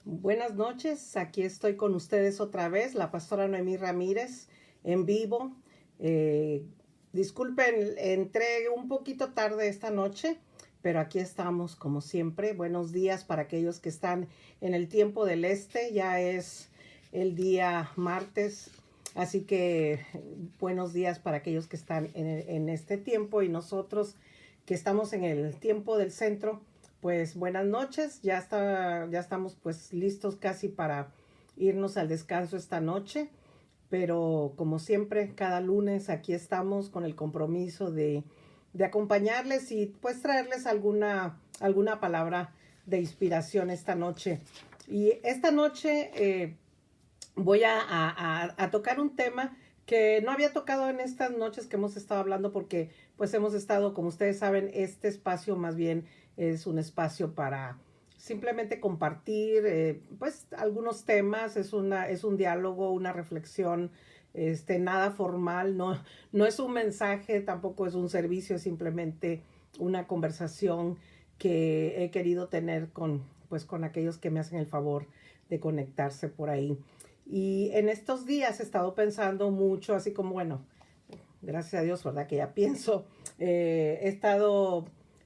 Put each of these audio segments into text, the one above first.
Buenas noches, aquí estoy con ustedes otra vez, la pastora Noemí Ramírez, en vivo. Eh, Disculpen, entré un poquito tarde esta noche, pero aquí estamos como siempre. Buenos días para aquellos que están en el tiempo del este, ya es el día martes, así que buenos días para aquellos que están en este tiempo y nosotros que estamos en el tiempo del centro. Pues buenas noches, ya estamos pues listos casi para irnos al descanso esta noche, pero como siempre, cada lunes aquí estamos con el compromiso de acompañarles y pues traerles alguna palabra de inspiración esta noche. Y esta noche voy a tocar un tema que no había tocado en estas noches que hemos estado hablando porque pues hemos estado, como ustedes saben, este espacio más bien es un espacio para simplemente compartir pues algunos temas, es un diálogo, una reflexión, nada formal, no es un mensaje, tampoco es un servicio, es simplemente una conversación que he querido tener con aquellos que me hacen el favor de conectarse por ahí. Y en estos días he estado pensando mucho, así como, bueno, gracias a Dios, ¿verdad? Que ya pienso, he estado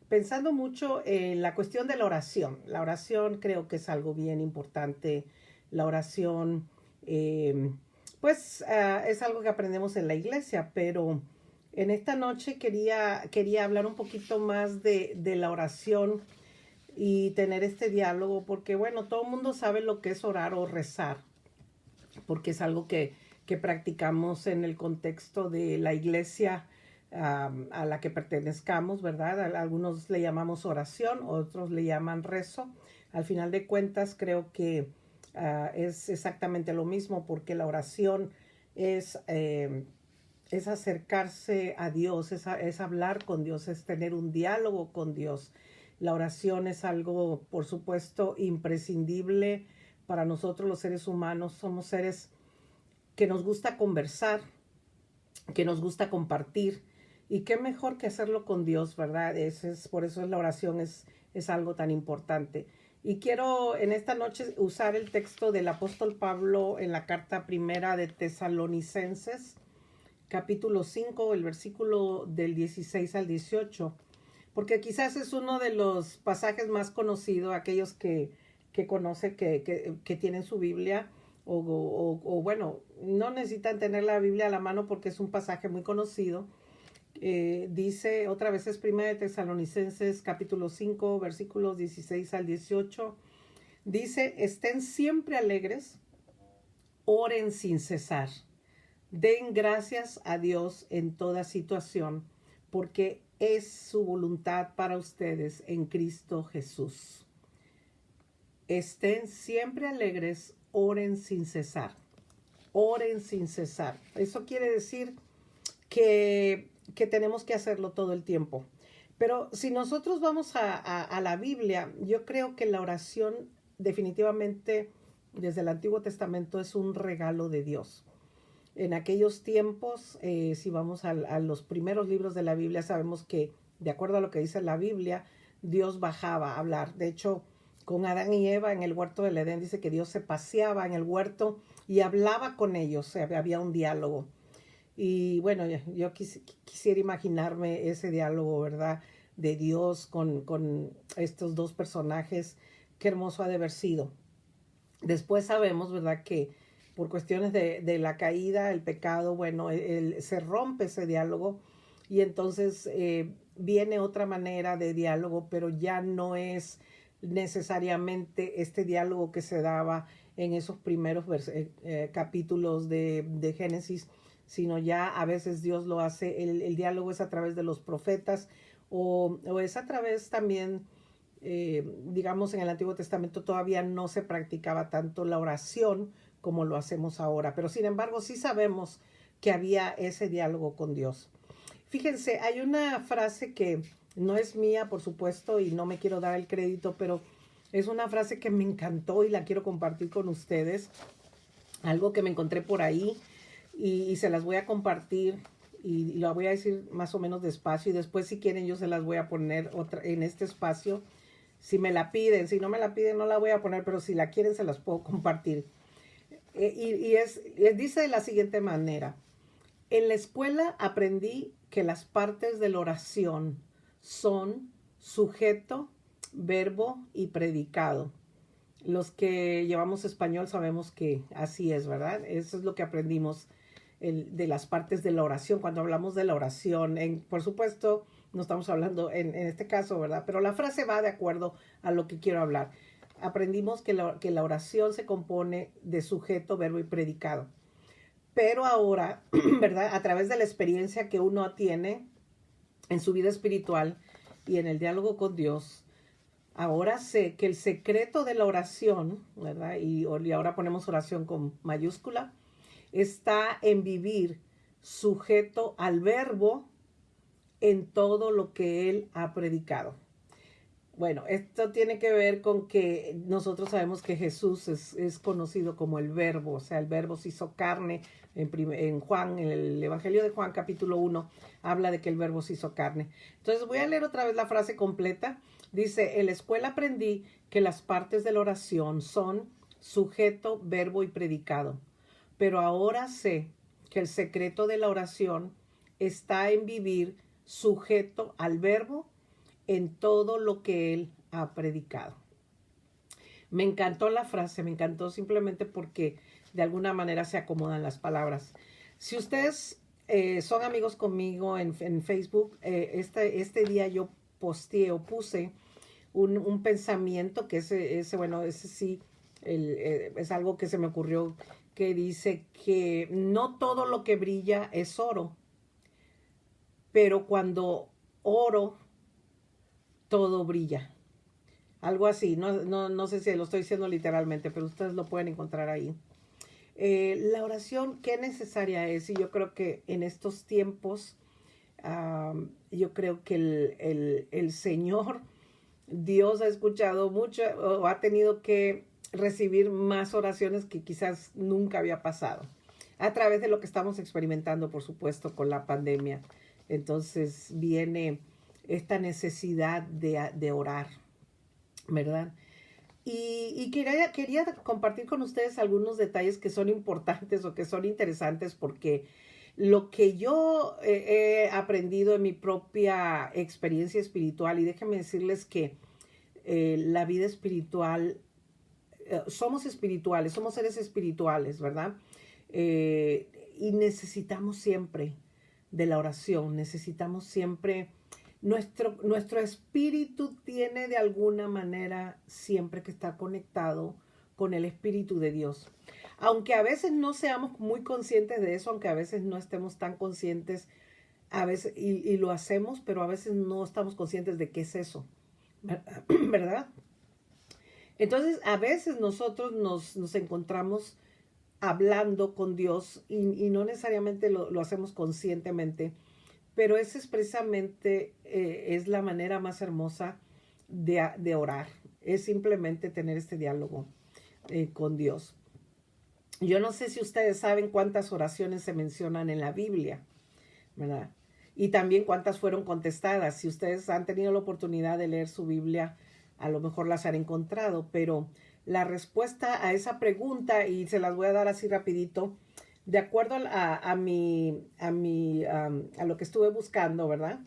pensando mucho en la cuestión de la oración. La oración creo que es algo bien importante. La oración, es algo que aprendemos en la iglesia, pero en esta noche quería hablar un poquito más de la oración y tener este diálogo, porque bueno, todo el mundo sabe lo que es orar o rezar, porque es algo que practicamos en el contexto de la iglesia a la que pertenezcamos, ¿verdad? Algunos le llamamos oración, otros le llaman rezo. Al final de cuentas creo que es exactamente lo mismo, porque la oración es, eh, es acercarse a Dios, es hablar con Dios, es tener un diálogo con Dios. La oración es algo, por supuesto, imprescindible para nosotros los seres humanos. Somos seres que nos gusta conversar, que nos gusta compartir. Y qué mejor que hacerlo con Dios, ¿verdad? Por eso la oración es algo tan importante. Y quiero en esta noche usar el texto del apóstol Pablo en la carta primera de Tesalonicenses, capítulo 5, el versículo del 16 al 18, porque quizás es uno de los pasajes más conocidos, aquellos que conocen, que tienen su Biblia, bueno, no necesitan tener la Biblia a la mano porque es un pasaje muy conocido. Dice, otra vez es Primera de Tesalonicenses, capítulo 5, versículos 16 al 18. Dice, estén siempre alegres, oren sin cesar. Den gracias a Dios en toda situación, porque es su voluntad para ustedes en Cristo Jesús. Estén siempre alegres, oren sin cesar. Oren sin cesar. Eso quiere decir que tenemos que hacerlo todo el tiempo. Pero si nosotros vamos a la Biblia, yo creo que la oración definitivamente desde el Antiguo Testamento es un regalo de Dios. En aquellos tiempos, si vamos a los primeros libros de la Biblia, sabemos que, de acuerdo a lo que dice la Biblia, Dios bajaba a hablar. De hecho, con Adán y Eva en el huerto del Edén, dice que Dios se paseaba en el huerto y hablaba con ellos, o sea, había un diálogo. Y bueno, yo quisiera imaginarme ese diálogo, ¿verdad? De Dios con estos dos personajes. Qué hermoso ha de haber sido. Después sabemos, ¿verdad? Que por cuestiones de la caída, el pecado, bueno, se rompe ese diálogo y entonces viene otra manera de diálogo, pero ya no es necesariamente este diálogo que se daba en esos primeros capítulos de Génesis, sino ya a veces Dios lo hace, el diálogo es a través de los profetas o es a través también, digamos, en el Antiguo Testamento todavía no se practicaba tanto la oración como lo hacemos ahora, pero sin embargo sí sabemos que había ese diálogo con Dios. Fíjense, hay una frase que no es mía, por supuesto, y no me quiero dar el crédito, pero es una frase que me encantó y la quiero compartir con ustedes. Algo que me encontré por ahí y se las voy a compartir y la voy a decir más o menos despacio y después si quieren yo se las voy a poner en este espacio Si me la piden, si no me la piden no la voy a poner, pero si la quieren se las puedo compartir. Dice de la siguiente manera: en la escuela aprendí que las partes de la oración son sujeto, verbo y predicado. Los que llevamos español sabemos que así es, ¿verdad? Eso es lo que aprendimos de las partes de la oración. Cuando hablamos de la oración, por supuesto, no estamos hablando en este caso, ¿verdad? Pero la frase va de acuerdo a lo que quiero hablar. Aprendimos que la oración se compone de sujeto, verbo y predicado. Pero ahora, ¿verdad? A través de la experiencia que uno tiene en su vida espiritual y en el diálogo con Dios, ahora sé que el secreto de la oración, ¿verdad? Y ahora ponemos oración con mayúscula, está en vivir sujeto al verbo en todo lo que él ha predicado. Bueno, esto tiene que ver con que nosotros sabemos que Jesús es conocido como el verbo, o sea, el verbo se hizo carne. En Juan, en el Evangelio de Juan capítulo 1, habla de que el verbo se hizo carne. Entonces voy a leer otra vez la frase completa. Dice: en la escuela aprendí que las partes de la oración son sujeto, verbo y predicado. Pero ahora sé que el secreto de la oración está en vivir sujeto al verbo en todo lo que él ha predicado. Me encantó la frase, me encantó simplemente porque de alguna manera se acomodan las palabras. Si ustedes son amigos conmigo en Facebook, este día yo posteé o puse un pensamiento que ese sí, es algo que se me ocurrió, que dice que no todo lo que brilla es oro, pero cuando oro, todo brilla. Algo así, no sé si lo estoy diciendo literalmente, pero ustedes lo pueden encontrar ahí. La oración, qué necesaria es, y yo creo que en estos tiempos, yo creo que el Señor, Dios ha escuchado mucho, o ha tenido que recibir más oraciones que quizás nunca había pasado, a través de lo que estamos experimentando, por supuesto, con la pandemia. Entonces viene esta necesidad de orar, ¿verdad? Y quería compartir con ustedes algunos detalles que son importantes o que son interesantes, porque lo que yo he aprendido en mi propia experiencia espiritual, y déjenme decirles que la vida espiritual, somos espirituales, somos seres espirituales, ¿verdad? Y necesitamos siempre de la oración, necesitamos siempre. Nuestro espíritu tiene de alguna manera siempre que estar conectado con el Espíritu de Dios. Aunque a veces no seamos muy conscientes de eso, aunque a veces no estemos tan conscientes, a veces, y lo hacemos, pero a veces no estamos conscientes de qué es eso, ¿verdad? Entonces, a veces nosotros nos encontramos hablando con Dios y no necesariamente lo hacemos conscientemente, pero esa es precisamente es la manera más hermosa de orar. Es simplemente tener este diálogo con Dios. Yo no sé si ustedes saben cuántas oraciones se mencionan en la Biblia, ¿verdad? Y también cuántas fueron contestadas. Si ustedes han tenido la oportunidad de leer su Biblia, a lo mejor las han encontrado, pero la respuesta a esa pregunta, y se las voy a dar así rapidito, de acuerdo a lo que estuve buscando, ¿verdad?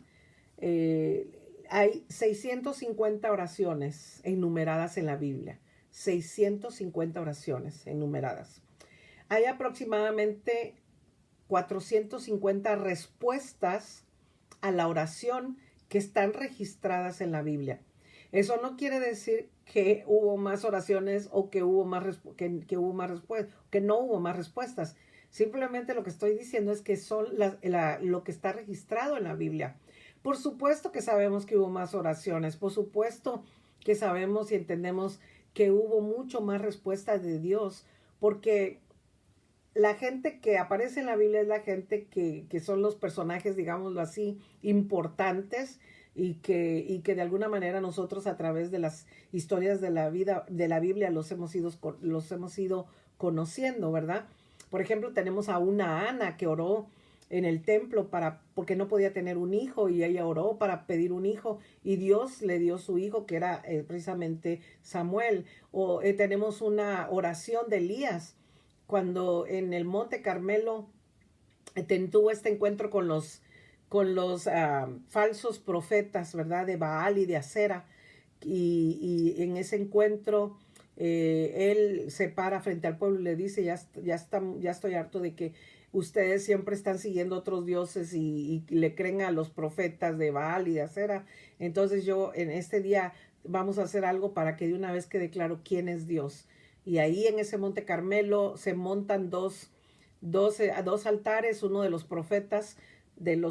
Hay 650 oraciones enumeradas en la Biblia. 650 oraciones enumeradas. Hay aproximadamente 450 respuestas a la oración que están registradas en la Biblia. Eso no quiere decir que hubo más oraciones o que hubo más que hubo más respuestas, que no hubo más respuestas. Simplemente lo que estoy diciendo es que son lo que está registrado en la Biblia. Por supuesto que sabemos que hubo más oraciones, por supuesto que sabemos y entendemos que hubo mucho más respuestas de Dios, porque la gente que aparece en la Biblia es la gente que son los personajes, digámoslo así, importantes, y que de alguna manera nosotros a través de las historias de la vida de la Biblia los hemos ido conociendo, ¿verdad? Por ejemplo, tenemos a una Ana que oró en el templo porque no podía tener un hijo y ella oró para pedir un hijo y Dios le dio su hijo que era precisamente Samuel. O tenemos una oración de Elías cuando en el Monte Carmelo tuvo este encuentro con los falsos profetas, ¿verdad? De Baal y de Acera. Y en ese encuentro él se para frente al pueblo y le dice, ya estoy harto de que ustedes siempre están siguiendo otros dioses y le creen a los profetas de Baal y de Acera. Entonces yo en este día vamos a hacer algo para que de una vez quede claro quién es Dios. Y ahí en ese Monte Carmelo se montan dos altares, uno de los profetas,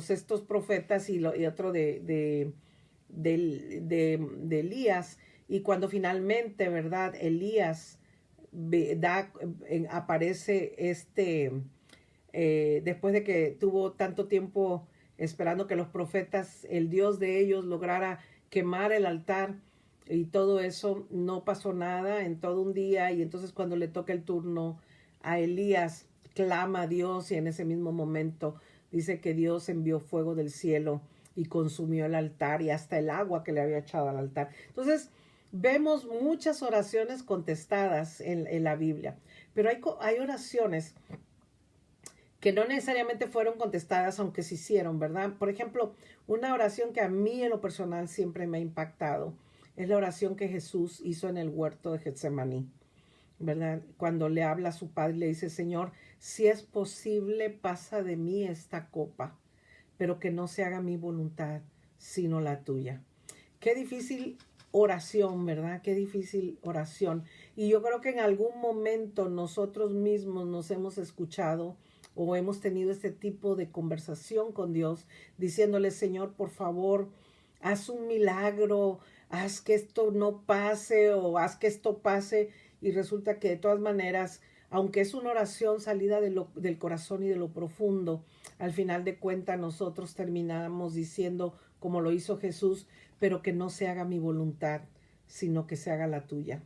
estos profetas y otro de Elías. Y cuando finalmente, ¿verdad? Elías aparece después de que tuvo tanto tiempo esperando que los profetas, el Dios de ellos, lograra quemar el altar y todo eso, no pasó nada en todo un día. Y entonces cuando le toca el turno a Elías, clama a Dios y en ese mismo momento dice que Dios envió fuego del cielo y consumió el altar y hasta el agua que le había echado al altar. Entonces vemos muchas oraciones contestadas en la Biblia, pero hay oraciones que no necesariamente fueron contestadas, aunque se hicieron, ¿verdad? Por ejemplo, una oración que a mí en lo personal siempre me ha impactado es la oración que Jesús hizo en el huerto de Getsemaní, ¿verdad? Cuando le habla a su padre y le dice, Señor, si es posible, pasa de mí esta copa, pero que no se haga mi voluntad, sino la tuya. Qué difícil oración, ¿verdad? Qué difícil oración. Y yo creo que en algún momento nosotros mismos nos hemos escuchado o hemos tenido este tipo de conversación con Dios, diciéndole, Señor, por favor, haz un milagro, haz que esto no pase o haz que esto pase. Y resulta que de todas maneras, aunque es una oración salida del corazón y de lo profundo, al final de cuentas nosotros terminamos diciendo, como lo hizo Jesús, pero que no se haga mi voluntad, sino que se haga la tuya.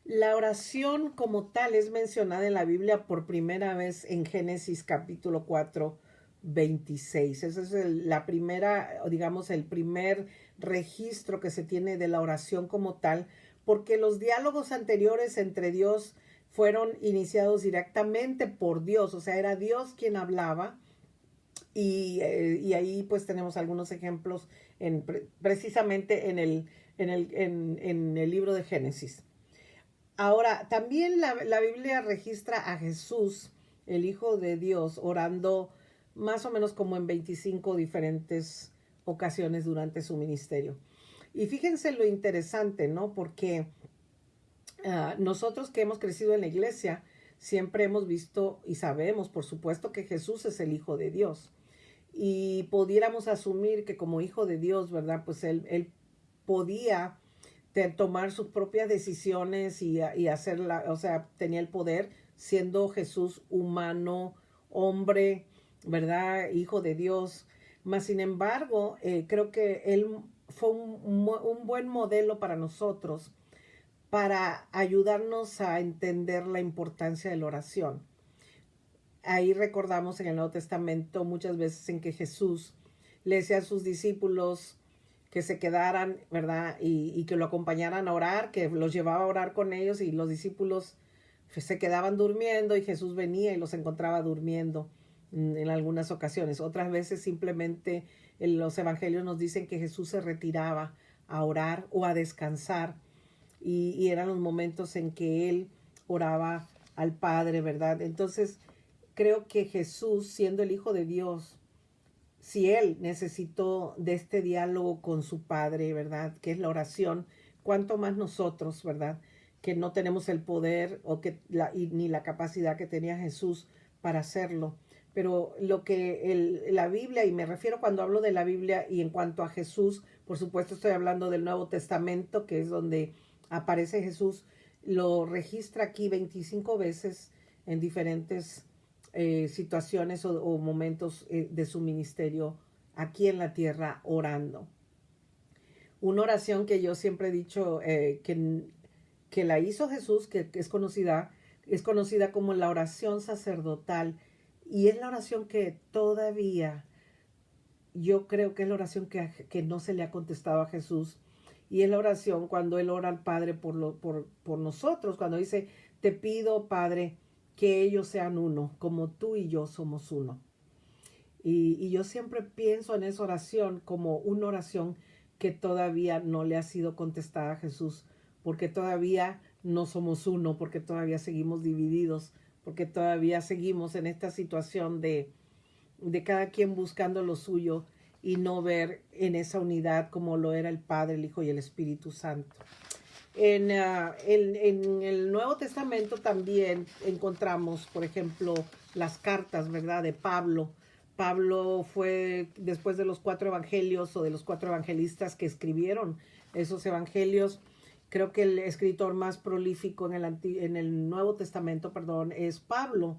La oración como tal es mencionada en la Biblia por primera vez en Génesis capítulo 4, 26. Esa es la primera, digamos, el primer registro que se tiene de la oración como tal, porque los diálogos anteriores entre Dios fueron iniciados directamente por Dios, o sea, era Dios quien hablaba. Y ahí pues tenemos algunos ejemplos precisamente en el libro de Génesis. Ahora, también la Biblia registra a Jesús, el Hijo de Dios, orando más o menos como en 25 diferentes ocasiones durante su ministerio. Y fíjense lo interesante, ¿no? Porque nosotros que hemos crecido en la iglesia, siempre hemos visto y sabemos, por supuesto, que Jesús es el Hijo de Dios. Y pudiéramos asumir que como Hijo de Dios, ¿verdad? Pues él podía tomar sus propias decisiones y hacerla, o sea, tenía el poder, siendo Jesús humano, hombre, ¿verdad? Hijo de Dios. Mas, sin embargo, creo que él fue un buen modelo para nosotros, para ayudarnos a entender la importancia de la oración. Ahí recordamos en el Nuevo Testamento muchas veces en que Jesús le decía a sus discípulos que se quedaran, ¿verdad? Y que lo acompañaran a orar, que los llevaba a orar con ellos y los discípulos se quedaban durmiendo y Jesús venía y los encontraba durmiendo en algunas ocasiones. Otras veces simplemente los evangelios nos dicen que Jesús se retiraba a orar o a descansar y eran los momentos en que él oraba al Padre, ¿verdad? Entonces creo que Jesús, siendo el Hijo de Dios, si él necesitó de este diálogo con su Padre, ¿verdad? Que es la oración, cuánto más nosotros, ¿verdad? Que no tenemos el poder ni la capacidad que tenía Jesús para hacerlo. Pero lo que la Biblia, y me refiero cuando hablo de la Biblia y en cuanto a Jesús, por supuesto estoy hablando del Nuevo Testamento, que es donde aparece Jesús, lo registra aquí 25 veces en diferentes situaciones o momentos de su ministerio aquí en la tierra orando. Una oración que yo siempre he dicho que la hizo Jesús, que es conocida como la oración sacerdotal Y es la oración que todavía, yo creo que es la oración que no se le ha contestado a Jesús. Y es la oración cuando Él ora al Padre por nosotros, cuando dice, te pido, Padre, que ellos sean uno, como tú y yo somos uno. Y yo siempre pienso en esa oración como una oración que todavía no le ha sido contestada a Jesús, porque todavía no somos uno, porque todavía seguimos divididos, porque todavía seguimos en esta situación de cada quien buscando lo suyo y no ver en esa unidad como lo era el Padre, el Hijo y el Espíritu Santo. En el Nuevo Testamento también encontramos, por ejemplo, las cartas, ¿verdad?, de Pablo. Pablo fue después de los 4 evangelios o de los 4 evangelistas que escribieron esos evangelios. Creo que el escritor más prolífico en el Nuevo Testamento, perdón, es Pablo.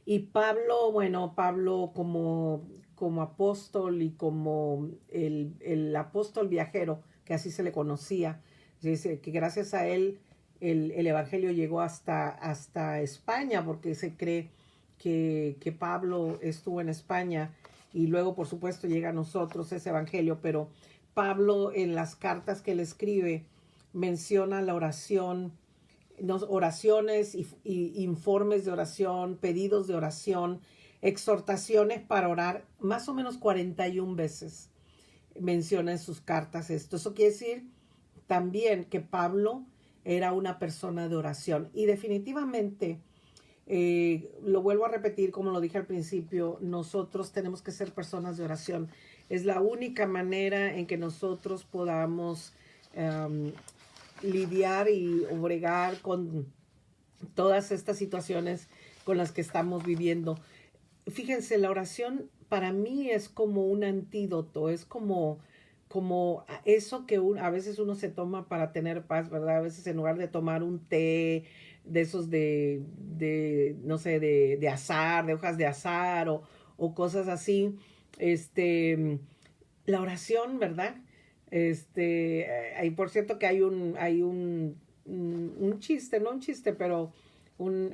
Y Pablo, bueno, Pablo como apóstol y como el apóstol viajero, que así se le conocía, dice que gracias a él el evangelio llegó hasta España, porque se cree que Pablo estuvo en España y luego, por supuesto, llega a nosotros ese evangelio, pero Pablo en las cartas que le escribe menciona la oración, oraciones y informes de oración, pedidos de oración, exhortaciones para orar, más o menos 41 veces menciona en sus cartas esto. Eso quiere decir también que Pablo era una persona de oración. Y definitivamente, lo vuelvo a repetir como lo dije al principio, nosotros tenemos que ser personas de oración. Es la única manera en que nosotros podamos lidiar y bregar con todas estas situaciones con las que estamos viviendo. Fíjense, la oración para mí es como un antídoto, es como eso que a veces uno se toma para tener paz, ¿verdad? A veces en lugar de tomar un té de esos no sé, de azar, de hojas de azar o cosas así, la oración, ¿verdad? Por cierto que hay un chiste, no un chiste, pero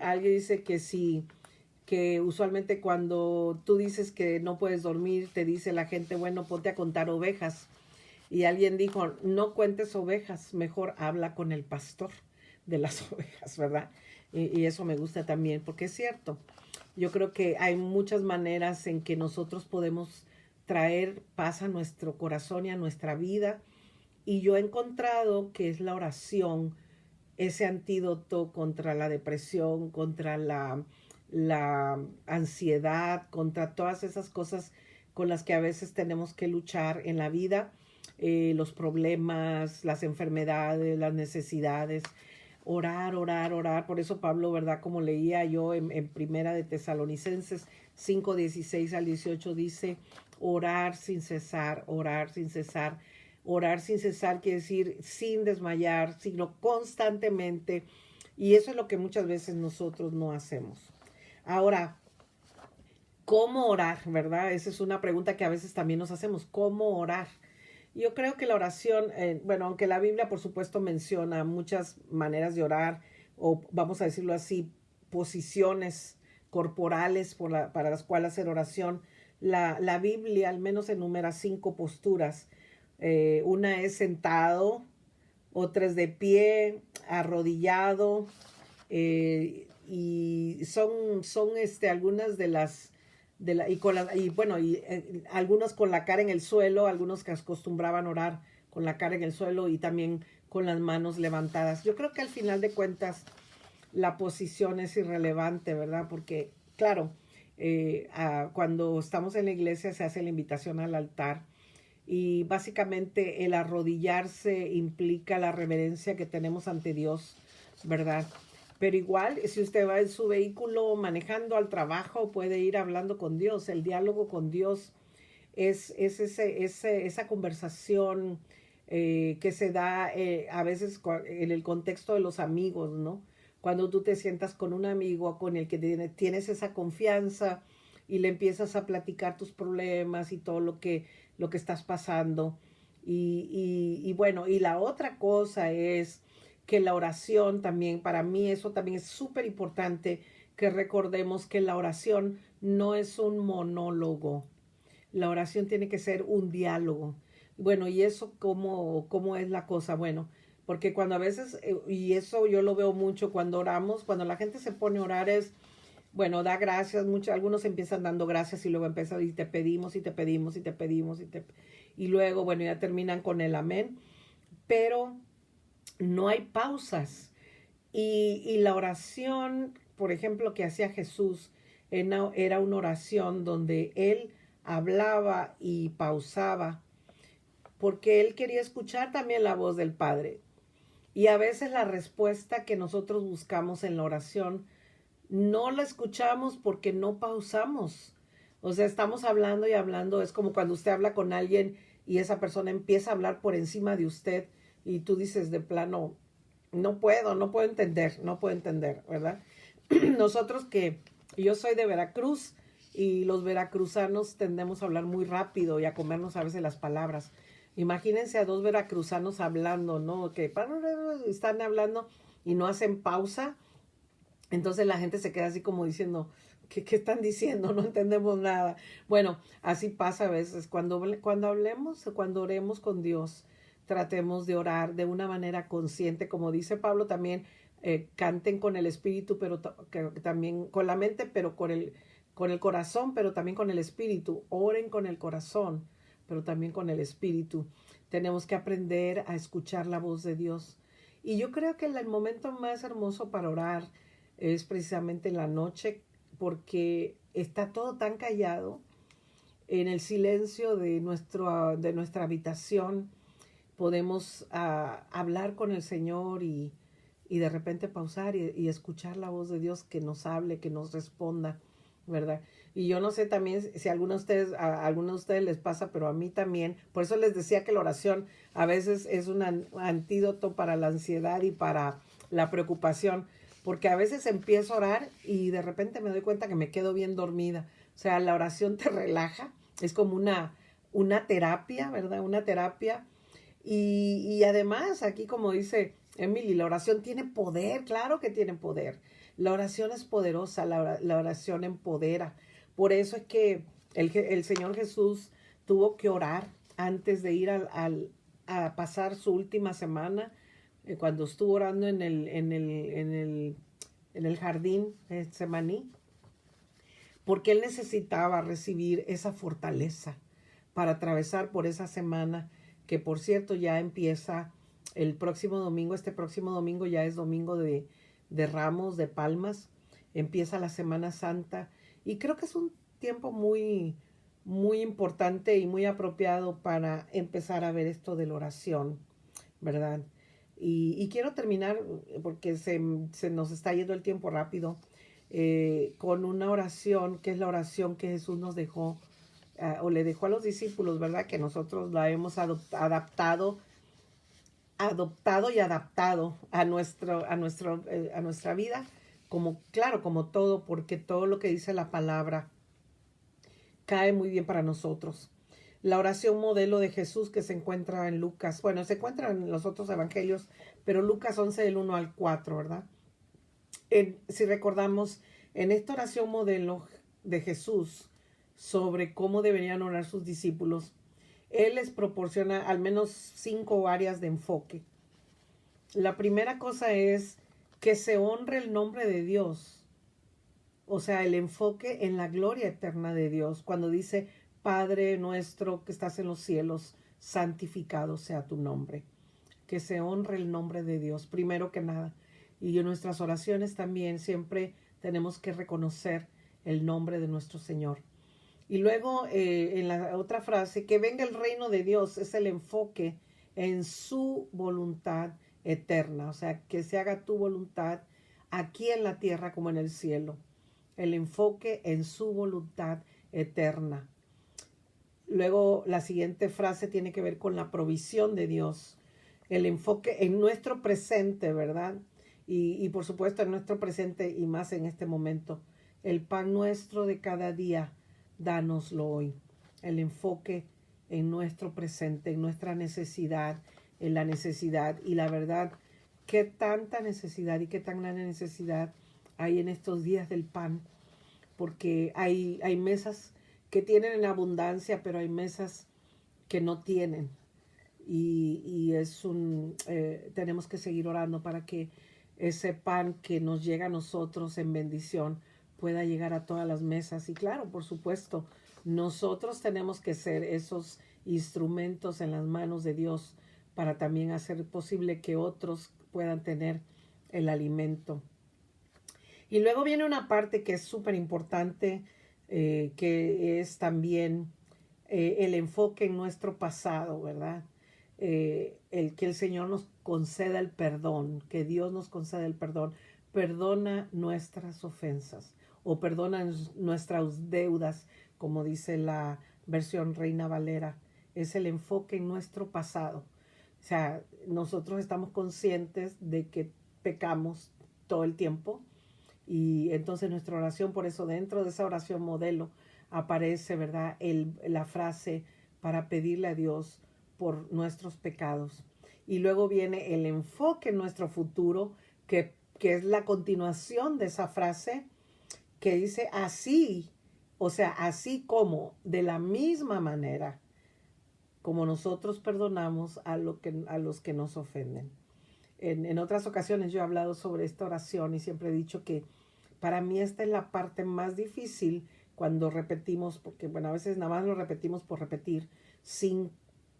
alguien dice que sí, que usualmente cuando tú dices que no puedes dormir, te dice la gente, bueno, ponte a contar ovejas. Y alguien dijo, no cuentes ovejas, mejor habla con el pastor de las ovejas, ¿verdad? Y eso me gusta también, porque es cierto. Yo creo que hay muchas maneras en que nosotros podemos traer paz a nuestro corazón y a nuestra vida. Y yo he encontrado que es la oración ese antídoto contra la depresión, contra la ansiedad, contra todas esas cosas con las que a veces tenemos que luchar en la vida, los problemas, las enfermedades, las necesidades. Orar, orar, orar. Por eso Pablo, ¿verdad? Como leía yo en Primera de Tesalonicenses 5:16 al 18 dice, orar sin cesar, orar sin cesar. Orar sin cesar quiere decir sin desmayar, sino constantemente. Y eso es lo que muchas veces nosotros no hacemos. Ahora, ¿cómo orar? ¿Verdad? Esa es una pregunta que a veces también nos hacemos. ¿Cómo orar? Yo creo que la oración, bueno, aunque la Biblia por supuesto menciona muchas maneras de orar, o vamos a decirlo así, posiciones corporales para las cuales hacer oración, la Biblia al menos enumera 5 posturas. Una es sentado, otra es de pie, arrodillado, y son algunas de las algunos con la cara en el suelo, algunos que acostumbraban orar con la cara en el suelo y también con las manos levantadas. Yo creo que al final de cuentas la posición es irrelevante, ¿verdad? Porque, claro, cuando estamos en la iglesia se hace la invitación al altar y básicamente el arrodillarse implica la reverencia que tenemos ante Dios, ¿verdad? Pero igual, si usted va en su vehículo manejando al trabajo, puede ir hablando con Dios. El diálogo con Dios es esa conversación que se da a veces en el contexto de los amigos, ¿no? Cuando tú te sientas con un amigo con el que tienes esa confianza y le empiezas a platicar tus problemas y todo lo que estás pasando. Y bueno, y la otra cosa es que la oración también, para mí eso también es súper importante, que recordemos que la oración no es un monólogo. La oración tiene que ser un diálogo. Bueno, ¿y eso cómo es la cosa? Bueno, porque cuando a veces, y eso yo lo veo mucho cuando oramos, cuando la gente se pone a orar es, bueno, da gracias, algunos empiezan dando gracias y luego empiezan y te pedimos y te pedimos y te pedimos y luego, bueno, ya terminan con el amén, pero no hay pausas. Y la oración, por ejemplo, que hacía Jesús, era una oración donde él hablaba y pausaba, porque él quería escuchar también la voz del Padre. Y a veces la respuesta que nosotros buscamos en la oración no la escuchamos porque no pausamos. O sea, estamos hablando y hablando. Es como cuando usted habla con alguien y esa persona empieza a hablar por encima de usted y tú dices de plano, no puedo entender, ¿verdad? Nosotros yo soy de Veracruz y los veracruzanos tendemos a hablar muy rápido y a comernos a veces las palabras. Imagínense a dos veracruzanos hablando, ¿no? Que están hablando y no hacen pausa. Entonces la gente se queda así como diciendo, ¿qué están diciendo? No entendemos nada. Bueno, así pasa a veces. Cuando hablemos, cuando oremos con Dios, tratemos de orar de una manera consciente. Como dice Pablo también, canten con el espíritu, pero también con la mente, pero con el corazón, pero también con el espíritu. Oren con el corazón, pero también con el espíritu. Tenemos que aprender a escuchar la voz de Dios. Y yo creo que el momento más hermoso para orar es precisamente en la noche, porque está todo tan callado. En el silencio de nuestra habitación podemos hablar con el Señor y de repente pausar y escuchar la voz de Dios que nos hable, que nos responda, ¿verdad? Y yo no sé también si a algunos de ustedes les pasa, pero a mí también. Por eso les decía que la oración a veces es un antídoto para la ansiedad y para la preocupación, porque a veces empiezo a orar y de repente me doy cuenta que me quedo bien dormida. O sea, la oración te relaja, es como una terapia, ¿verdad? Una terapia. Y además, aquí como dice Emily, la oración tiene poder, claro que tiene poder. La oración es poderosa, la oración empodera. Por eso es que el Señor Jesús tuvo que orar antes de ir a pasar su última semana, cuando estuvo orando en el jardín de Getsemaní, porque él necesitaba recibir esa fortaleza para atravesar por esa semana, que por cierto ya empieza el próximo domingo. Este próximo domingo ya es domingo de Ramos, de Palmas, empieza la Semana Santa y creo que es un tiempo muy, muy importante y muy apropiado para empezar a ver esto de la oración, ¿verdad? Y quiero terminar, porque se nos está yendo el tiempo rápido, con una oración, que es la oración que Jesús nos dejó, o le dejó a los discípulos, ¿verdad? Que nosotros la hemos adoptado y adaptado a nuestra vida, como, claro, como todo, porque todo lo que dice la palabra cae muy bien para nosotros. La oración modelo de Jesús que se encuentra en Lucas, bueno, se encuentra en los otros evangelios, pero Lucas 11 del 1 al 4, ¿verdad? Si recordamos, en esta oración modelo de Jesús sobre cómo deberían orar sus discípulos, Él les proporciona al menos 5 áreas de enfoque. La primera cosa es que se honre el nombre de Dios, o sea, el enfoque en la gloria eterna de Dios, cuando dice, Padre nuestro que estás en los cielos, santificado sea tu nombre. Que se honre el nombre de Dios, primero que nada. Y en nuestras oraciones también siempre tenemos que reconocer el nombre de nuestro Señor. Y luego en la otra frase, que venga el reino de Dios, es el enfoque en su voluntad eterna. O sea, que se haga tu voluntad aquí en la tierra como en el cielo. El enfoque en su voluntad eterna. Luego la siguiente frase tiene que ver con la provisión de Dios. El enfoque en nuestro presente, ¿verdad? Y por supuesto en nuestro presente y más en este momento. El pan nuestro de cada día, dánoslo hoy. El enfoque en nuestro presente, en nuestra necesidad, en la necesidad. Y la verdad, qué tanta necesidad y qué tan grande necesidad hay en estos días del pan, porque hay mesas que tienen en abundancia, pero hay mesas que no tienen. Y tenemos que seguir orando para que ese pan que nos llega a nosotros en bendición pueda llegar a todas las mesas. Y claro, por supuesto, nosotros tenemos que ser esos instrumentos en las manos de Dios para también hacer posible que otros puedan tener el alimento. Y luego viene una parte que es súper importante, que es también el enfoque en nuestro pasado, ¿verdad? El que el Señor nos conceda el perdón, que Dios nos conceda el perdón. Perdona nuestras ofensas o perdona nuestras deudas, como dice la versión Reina Valera. Es el enfoque en nuestro pasado. O sea, nosotros estamos conscientes de que pecamos todo el tiempo, y entonces nuestra oración, por eso dentro de esa oración modelo aparece, ¿verdad? La frase para pedirle a Dios por nuestros pecados. Y luego viene el enfoque en nuestro futuro, que es la continuación de esa frase, que dice así, o sea, así como, de la misma manera, como nosotros perdonamos a los que nos ofenden. En otras ocasiones yo he hablado sobre esta oración y siempre he dicho que para mí esta es la parte más difícil cuando repetimos, porque bueno, a veces nada más lo repetimos por repetir, sin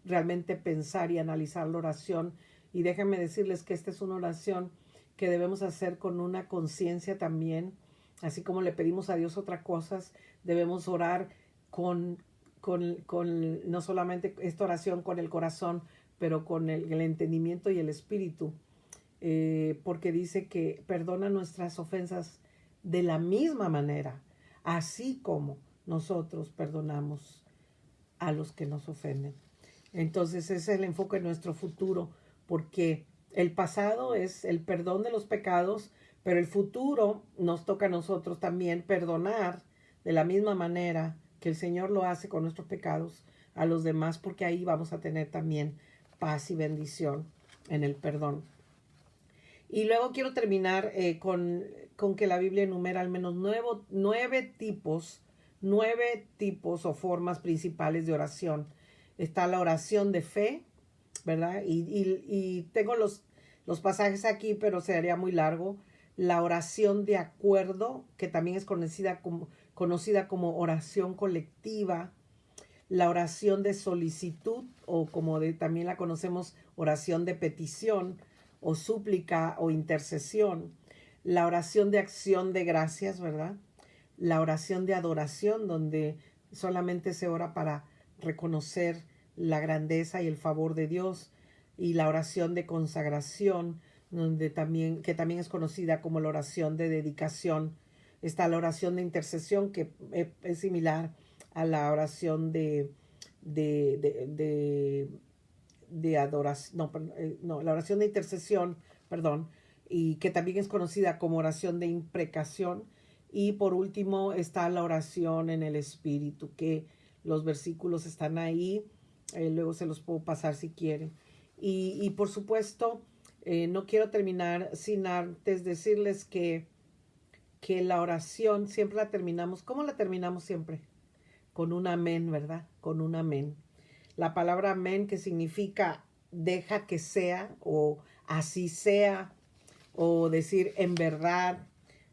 realmente pensar y analizar la oración. Y déjenme decirles que esta es una oración que debemos hacer con una conciencia también, así como le pedimos a Dios otras cosas, debemos orar con no solamente esta oración con el corazón, pero con el entendimiento y el espíritu, porque dice que perdona nuestras ofensas de la misma manera, así como nosotros perdonamos a los que nos ofenden. Entonces ese es el enfoque de nuestro futuro, porque el pasado es el perdón de los pecados, pero el futuro nos toca a nosotros también perdonar de la misma manera que el Señor lo hace con nuestros pecados a los demás, porque ahí vamos a tener también paz y bendición en el perdón. Y luego quiero terminar con que la Biblia enumera al menos nueve tipos o formas principales de oración. Está la oración de fe, ¿verdad? Y tengo los pasajes aquí, pero sería muy largo. La oración de acuerdo, que también es conocida como oración colectiva. La oración de solicitud, o como también la conocemos, oración de petición, o súplica o intercesión. La oración de acción de gracias, ¿verdad? La oración de adoración, donde solamente se ora para reconocer la grandeza y el favor de Dios. Y la oración de consagración, que también es conocida como la oración de dedicación. Está la oración de intercesión, que es similar a la oración de adoración, la oración de intercesión, perdón, y que también es conocida como oración de imprecación. Y por último está la oración en el Espíritu, que los versículos están ahí, luego se los puedo pasar si quieren. Y por supuesto, no quiero terminar sin antes decirles que la oración siempre la terminamos. ¿Cómo la terminamos siempre? Con un amén, ¿verdad? Con un amén. La palabra amén, que significa deja que sea, o así sea, o decir en verdad,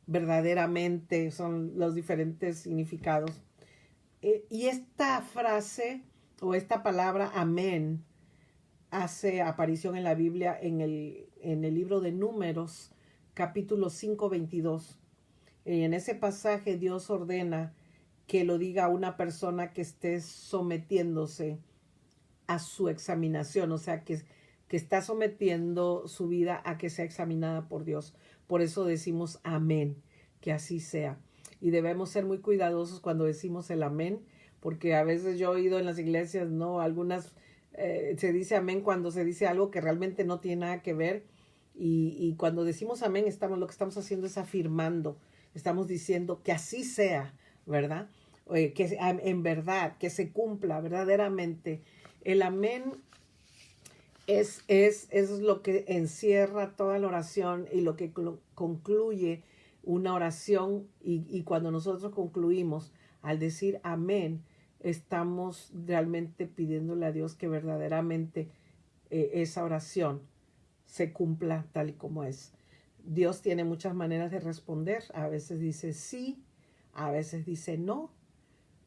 verdaderamente, son los diferentes significados. Y esta frase o esta palabra amén hace aparición en la Biblia en el libro de Números, capítulo 5, 22. En ese pasaje Dios ordena que lo diga una persona que esté sometiéndose a su examinación, o sea, que está sometiendo su vida a que sea examinada por Dios. Por eso decimos amén, que así sea. Y debemos ser muy cuidadosos cuando decimos el amén, porque a veces yo he oído en las iglesias, ¿no? Algunas se dice amén cuando se dice algo que realmente no tiene nada que ver. Y cuando decimos amén, lo que estamos haciendo es afirmando, estamos diciendo que así sea, ¿verdad? Que en verdad, que se cumpla verdaderamente. El amén es lo que encierra toda la oración y lo que concluye una oración y cuando nosotros concluimos al decir amén, estamos realmente pidiéndole a Dios que verdaderamente esa oración se cumpla tal y como es. Dios tiene muchas maneras de responder. A veces dice sí, a veces dice no,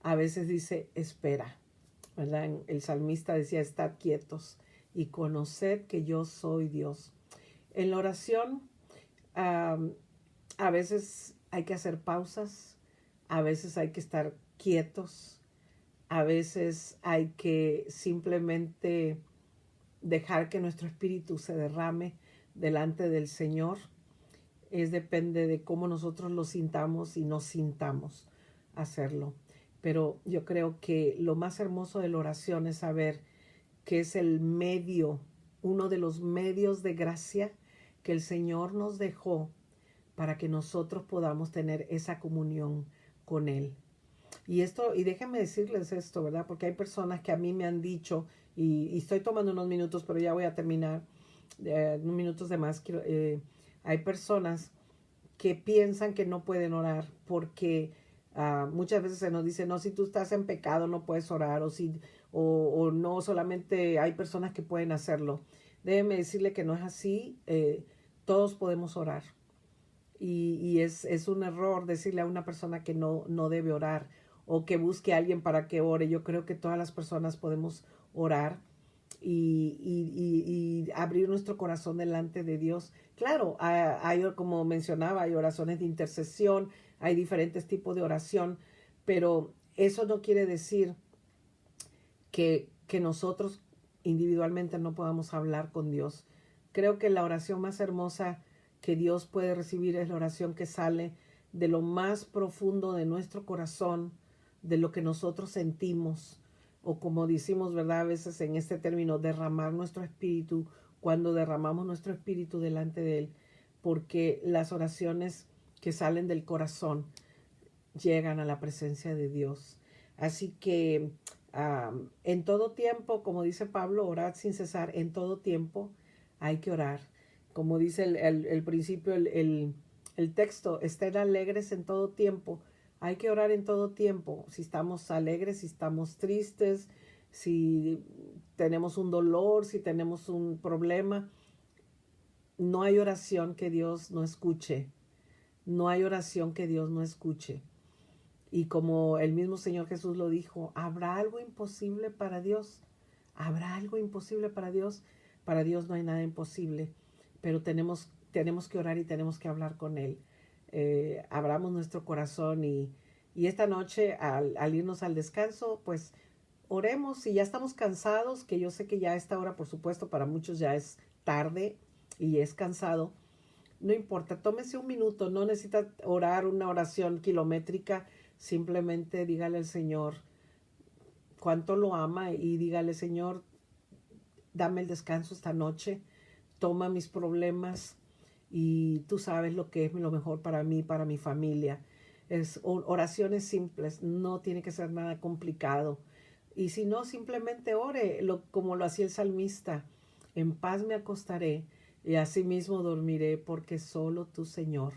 a veces dice espera. ¿Verdad? El salmista decía, estad quietos y conoced que yo soy Dios. En la oración, a veces hay que hacer pausas, a veces hay que estar quietos, a veces hay que simplemente dejar que nuestro espíritu se derrame delante del Señor. Depende de cómo nosotros lo sintamos y no sintamos hacerlo. Pero yo creo que lo más hermoso de la oración es saber que es el medio, uno de los medios de gracia que el Señor nos dejó para que nosotros podamos tener esa comunión con Él. Y déjenme decirles esto, ¿verdad? Porque hay personas que a mí me han dicho, y estoy tomando unos minutos, pero ya voy a terminar, unos minutos de más. Hay personas que piensan que no pueden orar porque muchas veces se nos dice, no, si tú estás en pecado no puedes orar, o no, solamente hay personas que pueden hacerlo. Déjeme decirle que no es así, todos podemos orar. Y es un error decirle a una persona que no debe orar o que busque a alguien para que ore. Yo creo que todas las personas podemos orar y abrir nuestro corazón delante de Dios. Claro, hay, como mencionaba, hay oraciones de intercesión, hay diferentes tipos de oración, pero eso no quiere decir que nosotros individualmente no podamos hablar con Dios. Creo que la oración más hermosa que Dios puede recibir es la oración que sale de lo más profundo de nuestro corazón, de lo que nosotros sentimos, o como decimos, ¿verdad? A veces en este término, derramar nuestro espíritu, cuando derramamos nuestro espíritu delante de Él, porque las oraciones que salen del corazón llegan a la presencia de Dios. Así que en todo tiempo, como dice Pablo, orad sin cesar. En todo tiempo hay que orar. Como dice el principio, el texto, estén alegres en todo tiempo. Hay que orar en todo tiempo. Si estamos alegres, si estamos tristes, si tenemos un dolor, si tenemos un problema, no hay oración que Dios no escuche. No hay oración que Dios no escuche. Y como el mismo Señor Jesús lo dijo, ¿habrá algo imposible para Dios? ¿Habrá algo imposible para Dios? Para Dios no hay nada imposible, pero tenemos que orar y tenemos que hablar con Él. Abramos nuestro corazón y esta noche al irnos al descanso, pues oremos. Si ya estamos cansados, que yo sé que ya a esta hora, por supuesto, para muchos ya es tarde y es cansado, no importa, tómese un minuto, no necesita orar una oración kilométrica, simplemente dígale al Señor cuánto lo ama y dígale, Señor, dame el descanso esta noche, toma mis problemas y tú sabes lo que es lo mejor para mí, para mi familia. Es oraciones simples, no tiene que ser nada complicado. Y si no, simplemente ore, como lo hacía el salmista, en paz me acostaré y asimismo dormiré porque solo tú, Señor,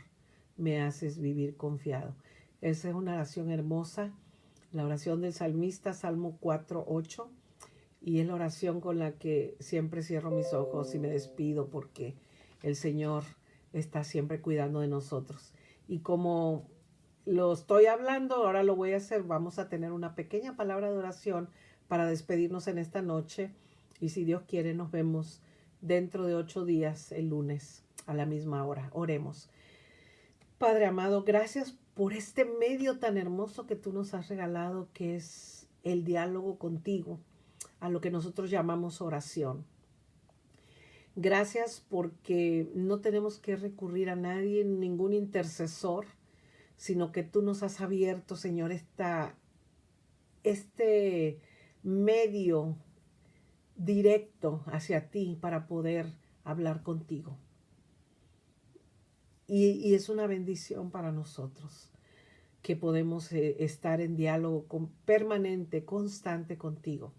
me haces vivir confiado. Esa es una oración hermosa, la oración del salmista, Salmo 4:8, y es la oración con la que siempre cierro mis ojos y me despido porque el Señor está siempre cuidando de nosotros. Y como lo estoy hablando, ahora lo voy a hacer. Vamos a tener una pequeña palabra de oración para despedirnos en esta noche. Y si Dios quiere, nos vemos dentro de 8 días, el lunes, a la misma hora. Oremos. Padre amado, gracias por este medio tan hermoso que tú nos has regalado, que es el diálogo contigo, a lo que nosotros llamamos oración. Gracias porque no tenemos que recurrir a nadie, ningún intercesor, sino que tú nos has abierto, Señor, este medio directo hacia ti para poder hablar contigo. Y es una bendición para nosotros que podemos estar en diálogo permanente, constante contigo.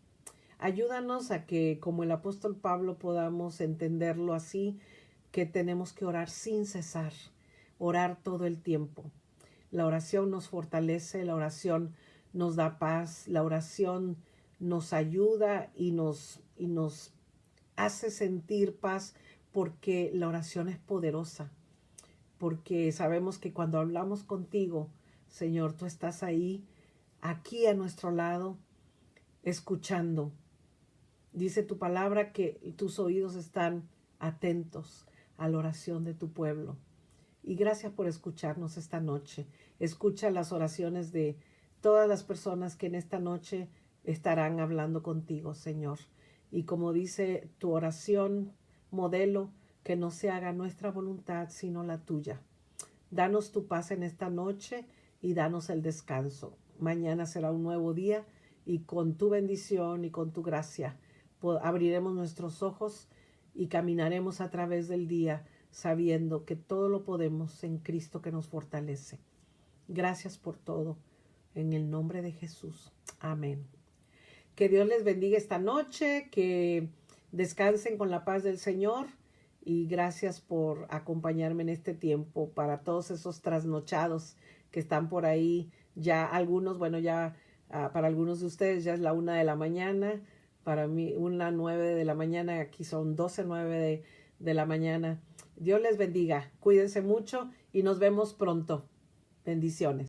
Ayúdanos a que, como el apóstol Pablo, podamos entenderlo así, que tenemos que orar sin cesar. orar todo el tiempo. La oración nos fortalece, la oración nos da paz, la oración nos ayuda y nos hace sentir paz porque la oración es poderosa, porque sabemos que cuando hablamos contigo, Señor, tú estás ahí, aquí a nuestro lado, escuchando. Dice tu palabra que tus oídos están atentos a la oración de tu pueblo. Y gracias por escucharnos esta noche. Escucha las oraciones de todas las personas que en esta noche estarán hablando contigo, Señor. Y como dice tu oración modelo, que no se haga nuestra voluntad sino la tuya. Danos tu paz en esta noche y danos el descanso. Mañana será un nuevo día y con tu bendición y con tu gracia abriremos nuestros ojos y caminaremos a través del día sabiendo que todo lo podemos en Cristo que nos fortalece. Gracias por todo. En el nombre de Jesús. Amén. Que Dios les bendiga esta noche, que descansen con la paz del Señor y gracias por acompañarme en este tiempo para todos esos trasnochados que están por ahí. Ya algunos, bueno, ya para algunos de ustedes ya es la 1 de la mañana, para mí 1:09 de la mañana, aquí son 12:09 de la mañana. Dios les bendiga, cuídense mucho y nos vemos pronto. Bendiciones.